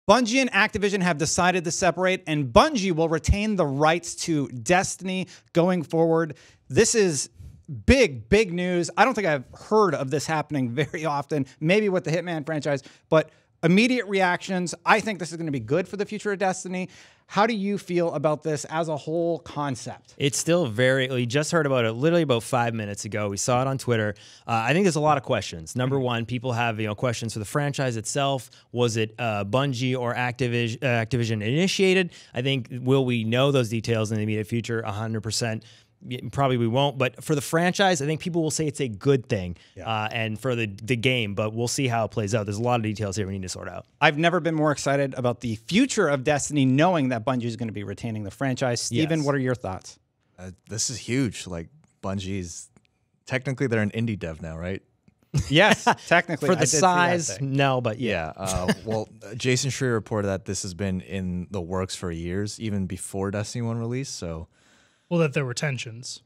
Bungie and Activision have decided to separate, and Bungie will retain the rights to Destiny going forward. This is big, big news. I don't think I've heard of this happening very often, maybe with the Hitman franchise, but immediate reactions. I think this is going to be good for the future of Destiny. How do you feel about this as a whole concept? It's still we just heard about it literally about 5 minutes ago. We saw it on Twitter. I think there's a lot of questions. Number one, people have questions for the franchise itself. Was it Bungie or Activision initiated? I think, will we know those details in the immediate future? 100%. Probably we won't, but for the franchise, I think people will say it's a good thing, and for the game, but we'll see how it plays out. There's a lot of details here we need to sort out. I've never been more excited about the future of Destiny, knowing that Bungie is going to be retaining the franchise. Steven, what are your thoughts? This is huge. Like, Bungie's, technically they're an indie dev now, right? Yes, technically. For the size, no, but yeah. Well, Jason Schreier reported that this has been in the works for years, even before Destiny 1 release, so... Well, that there were tensions.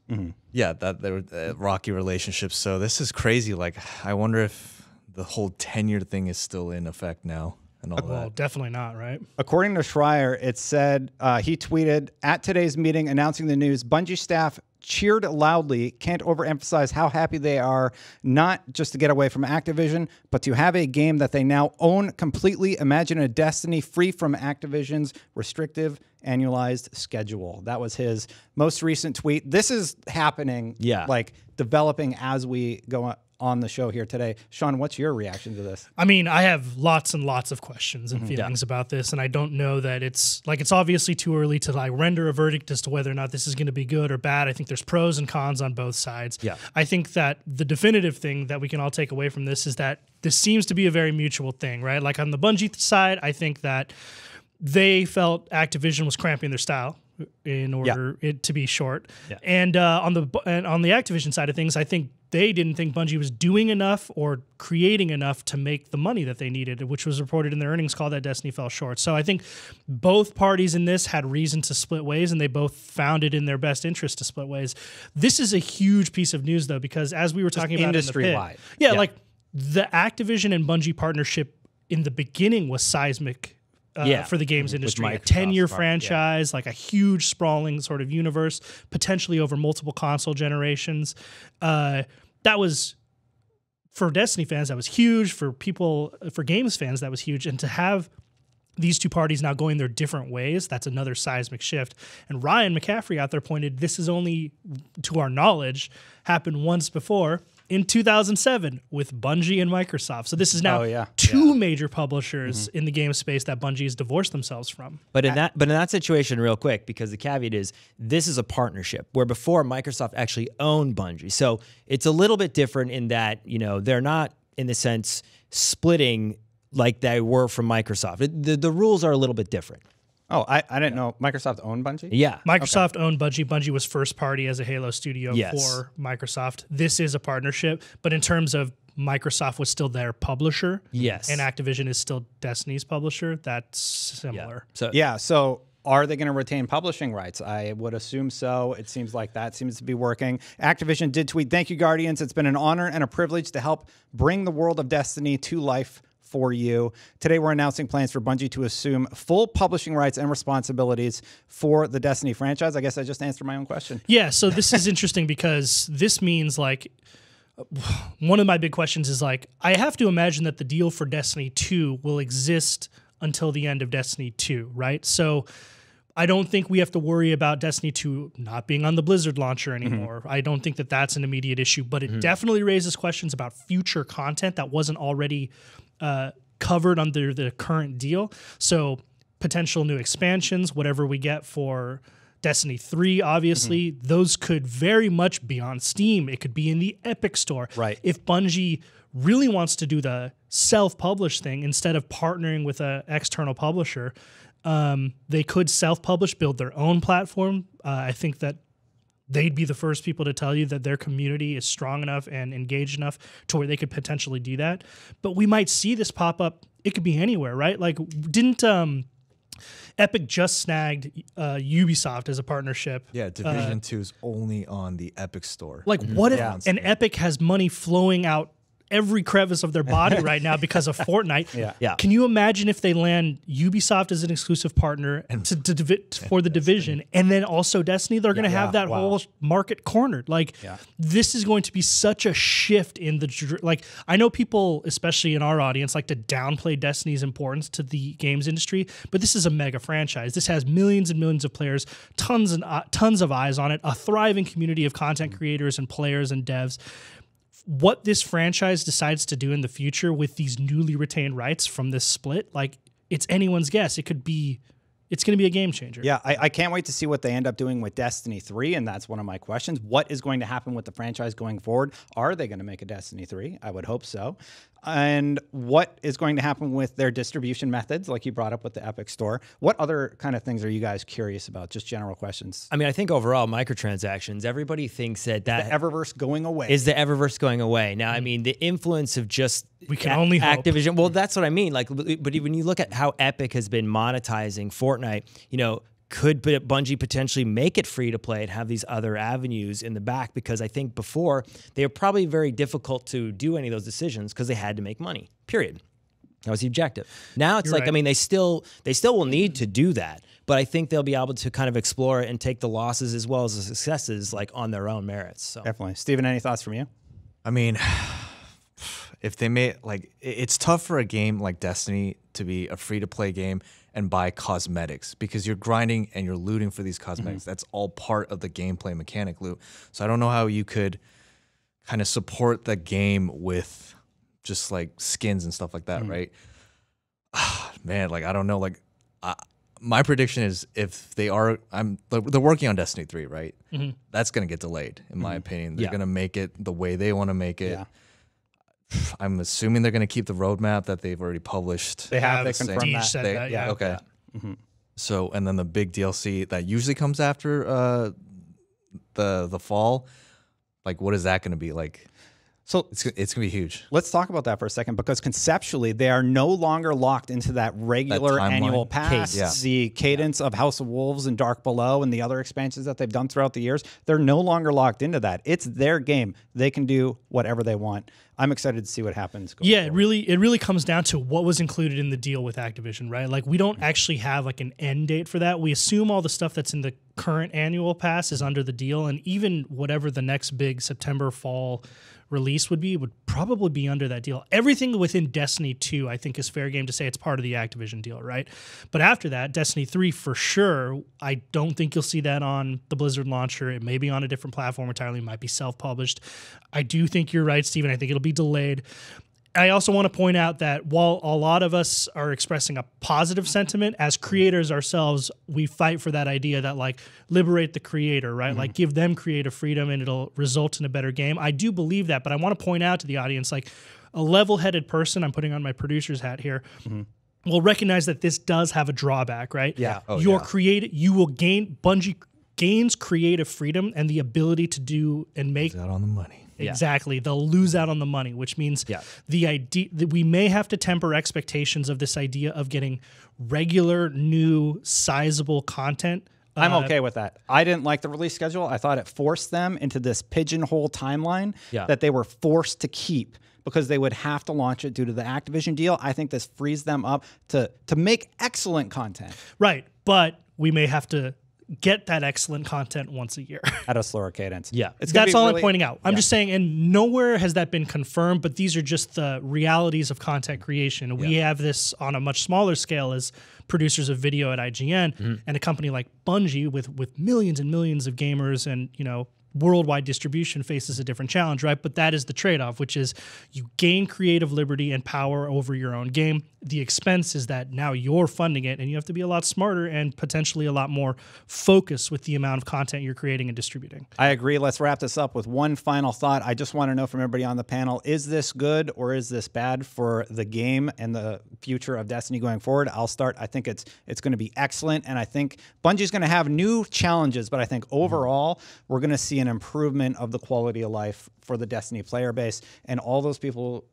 Yeah, that there were rocky relationships. So this is crazy. Like, I wonder if the whole tenure thing is still in effect now and all that. Well, definitely not, right? According to Schreier, it said, he tweeted, at today's meeting announcing the news, Bungie staff cheered loudly, can't overemphasize how happy they are, not just to get away from Activision, but to have a game that they now own completely. Imagine a Destiny free from Activision's restrictive annualized schedule. That was his most recent tweet. This is happening, like developing as we go on the show here today. Sean, what's your reaction to this? I mean, I have lots and lots of questions and feelings about this, and I don't know that it's obviously too early to render a verdict as to whether or not this is going to be good or bad. I think there's pros and cons on both sides. I think that the definitive thing that we can all take away from this is that this seems to be a very mutual thing, right? Like on the Bungie side, I think that they felt Activision was cramping their style in order it to be short. And on the Activision side of things, I think they didn't think Bungie was doing enough or creating enough to make the money that they needed, which was reported in their earnings call that Destiny fell short. So I think both parties in this had reason to split ways, and they both found it in their best interest to split ways. This is a huge piece of news, though, because as we were talking about industry-wide. Like the Activision and Bungie partnership in the beginning was seismic. For the games industry, a 10-year franchise, like a huge sprawling sort of universe, potentially over multiple console generations. That was, for Destiny fans, that was huge. For games fans, that was huge. And to have these two parties now going their different ways, that's another seismic shift. And Ryan McCaffrey out there pointed, this is only, to our knowledge, happened once before, in 2007 with Bungie and Microsoft. So this is now two major publishers in the game space that Bungie has divorced themselves from. But in that situation, real quick, because the caveat is this is a partnership where before Microsoft actually owned Bungie. So it's a little bit different in that, they're not in the sense splitting like they were from Microsoft. The rules are a little bit different. Oh, I didn't know Microsoft owned Bungie? Yeah. Microsoft owned Bungie. Bungie was first party as a Halo studio for Microsoft. This is a partnership, but in terms of Microsoft was still their publisher, and Activision is still Destiny's publisher, that's similar. So are they going to retain publishing rights? I would assume so. It seems like that seems to be working. Activision did tweet, "Thank you, Guardians. It's been an honor and a privilege to help bring the world of Destiny to life for you. Today, we're announcing plans for Bungie to assume full publishing rights and responsibilities for the Destiny franchise." I guess I just answered my own question. Yeah, so this is interesting because this means, like, one of my big questions is, like, I have to imagine that the deal for Destiny 2 will exist until the end of Destiny 2, right? So I don't think we have to worry about Destiny 2 not being on the Blizzard launcher anymore. I don't think that that's an immediate issue, but it definitely raises questions about future content that wasn't already covered under the current deal. So potential new expansions, whatever we get for Destiny 3, obviously, those could very much be on Steam. It could be in the Epic Store. Right. If Bungie really wants to do the self-publish thing instead of partnering with an external publisher, they could self-publish, build their own platform. I think that they'd be the first people to tell you that their community is strong enough and engaged enough to where they could potentially do that. But we might see this pop up. It could be anywhere, right? Like, didn't Epic just snagged Ubisoft as a partnership? Yeah, Division 2 is only on the Epic Store. Like, what if an Epic has money flowing out every crevice of their body right now because of Fortnite. Yeah. Can you imagine if they land Ubisoft as an exclusive partner for the Division, and then also Destiny? They're going to have that whole market cornered. Like, this is going to be such a shift in the, like, I know people, especially in our audience, like to downplay Destiny's importance to the games industry, but this is a mega franchise. This has millions and millions of players, tons of eyes on it, a thriving community of content creators and players and devs. What this franchise decides to do in the future with these newly retained rights from this split, like, it's anyone's guess. It's going to be a game changer. Yeah, I can't wait to see what they end up doing with Destiny 3, and that's one of my questions. What is going to happen with the franchise going forward? Are they going to make a Destiny 3? I would hope so. And what is going to happen with their distribution methods, like you brought up with the Epic Store? What other kind of things are you guys curious about? Just general questions. I mean, I think overall, microtransactions, everybody thinks that the Eververse going away. Is the Eververse going away? Now, I mean, the influence of just we can only Activision. Hope. Well, that's what I mean. Like, but when you look at how Epic has been monetizing Fortnite, you know, could Bungie potentially make it free to play and have these other avenues in the back? Because I think before they were probably very difficult to do any of those decisions because they had to make money. Period. That was the objective. Now it's I mean, they still will need to do that, but I think they'll be able to kind of explore it and take the losses as well as the successes like on their own merits. So definitely, Steven, any thoughts from you? I mean, if they made it's tough for a game like Destiny to be a free-to-play game and buy cosmetics because you're grinding and you're looting for these cosmetics. That's all part of the gameplay mechanic loot. So I don't know how you could kind of support the game with just like skins and stuff like that, right? Man, like I don't know. Like my prediction is if they are, they're working on Destiny 3, right? That's gonna get delayed, in my opinion. They're gonna make it the way they want to make it. I'm assuming they're going to keep the roadmap that they've already published. They have. They confirmed that. Yeah. Okay. So, and then the big DLC that usually comes after the fall, like, what is that going to be like? So it's going to be huge. Let's talk about that for a second, because conceptually they are no longer locked into that regular annual pass, the cadence of House of Wolves and Dark Below and the other expansions that they've done throughout the years. They're no longer locked into that. It's their game. They can do whatever they want. I'm excited to see what happens. It really comes down to what was included in the deal with Activision, right? Like, we don't actually have like an end date for that. We assume all the stuff that's in the current annual pass is under the deal, and even whatever the next big September fall release would probably be under that deal. Everything within Destiny 2, I think, is fair game to say it's part of the Activision deal, right? But after that, Destiny 3 for sure, I don't think you'll see that on the Blizzard launcher. It may be on a different platform entirely. It might be self-published. I do think you're right, Steven. I think it'll be delayed. I also want to point out that while a lot of us are expressing a positive sentiment, as creators ourselves, we fight for that idea that, like, liberate the creator, right? Like, give them creative freedom and it'll result in a better game. I do believe that, but I want to point out to the audience, like, a level-headed person, I'm putting on my producer's hat here, will recognize that this does have a drawback, right? Yeah. Bungie gains creative freedom and the ability to do and make... out on the money. Exactly. They'll lose out on the money, which means the idea that we may have to temper expectations of this idea of getting regular, new, sizable content. I'm okay with that. I didn't like the release schedule. I thought it forced them into this pigeonhole timeline that they were forced to keep because they would have to launch it due to the Activision deal. I think this frees them up to make excellent content. Right. But we may have to get that excellent content once a year at a slower cadence. Yeah. That's all I'm pointing out. I'm just saying, and nowhere has that been confirmed, but these are just the realities of content creation. We have this on a much smaller scale as producers of video at IGN, and a company like Bungie with millions and millions of gamers and, you know, worldwide distribution faces a different challenge, right? But that is the trade-off, which is you gain creative liberty and power over your own game. The expense is that now you're funding it, and you have to be a lot smarter and potentially a lot more focused with the amount of content you're creating and distributing. I agree. Let's wrap this up with one final thought. I just want to know from everybody on the panel, is this good or is this bad for the game and the future of Destiny going forward? I'll start. I think it's going to be excellent, and I think Bungie's going to have new challenges, but I think overall we're going to see an improvement of the quality of life for the Destiny player base, and all those people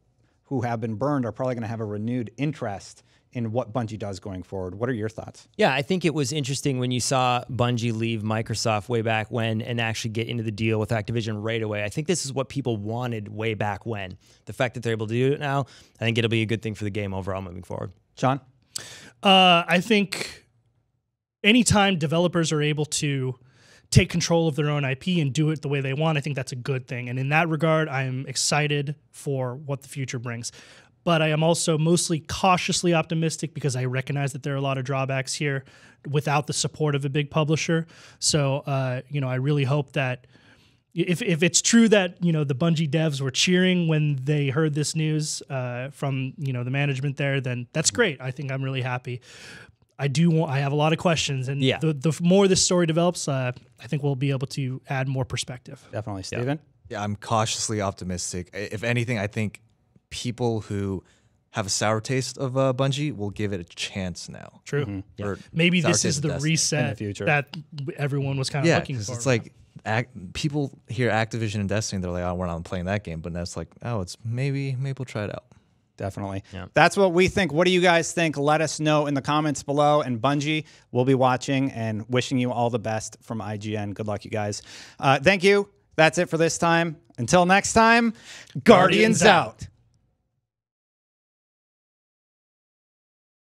who have been burned are probably going to have a renewed interest in what Bungie does going forward. What are your thoughts? Yeah, I think it was interesting when you saw Bungie leave Microsoft way back when and actually get into the deal with Activision right away. I think this is what people wanted way back when. The fact that they're able to do it now, I think it'll be a good thing for the game overall moving forward. Sean? I think anytime developers are able to take control of their own IP and do it the way they want, I think that's a good thing. And in that regard, I am excited for what the future brings. But I am also mostly cautiously optimistic because I recognize that there are a lot of drawbacks here without the support of a big publisher. So, I really hope that if it's true that, the Bungie devs were cheering when they heard this news from, the management there, then that's great. I think I'm really happy. I have a lot of questions, and the more this story develops, I think we'll be able to add more perspective. Definitely. Steven? Yeah, I'm cautiously optimistic. If anything, I think people who have a sour taste of Bungie will give it a chance now. True. Or maybe this is the reset that everyone was kind of looking for. It's like people hear Activision and Destiny, they're like, oh, we're not playing that game. But that's like, oh, it's maybe we'll try it out. Definitely. Yeah. That's what we think. What do you guys think? Let us know in the comments below. And Bungie, we'll be watching and wishing you all the best from IGN. Good luck, you guys. Thank you. That's it for this time. Until next time, Guardians out.